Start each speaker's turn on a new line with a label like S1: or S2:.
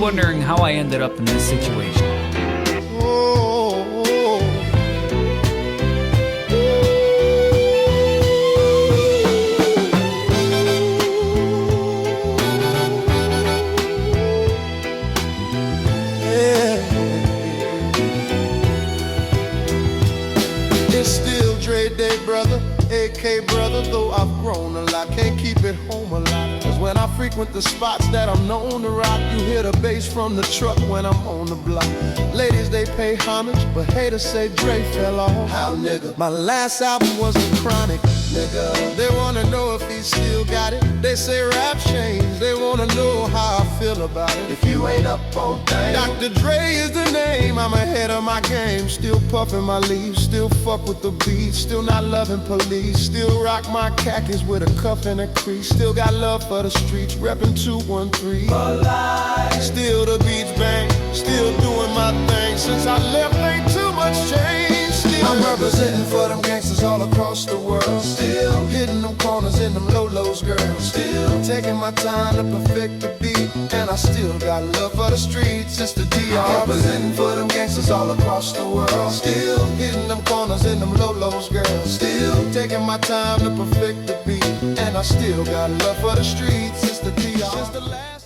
S1: wondering how I ended up in this situation.
S2: It's still Dre Day, brother, AK brother, though I've grown a lot, can't keep it home a lot. Cause when I frequent the spots that I'm known to rock, you hear the bass from the truck when I'm on the block. Ladies, they pay homage, but haters say Dre fell off. How, nigga? My last album was a chronic, nigga. They wanna know if he still got it. They say rap changed, they wanna know how I feel about it. If you ain't up on things, Dr. Dre is the name, I'm ahead of my game. Still puffin' my leaves, still fuck with the beat, still not loving police, still rock my khakis with a cuff and a crease, still got love for the streets, reppin' 213. Alive. Still the beats bang, still doing my thing. Since I left, ain't too much change. Still I'm representing for them gangsters all across the world. Still hitting them corners in them low-lows, girl. Still taking my time to perfect the beat, and I still got love for the streets. It's the DR. I'm representing for them gangsters all across the world. Still hitting them corners in them low-lows, girl. Still taking my time to perfect the beat, and I still got love for the streets. It's the DR. Since the last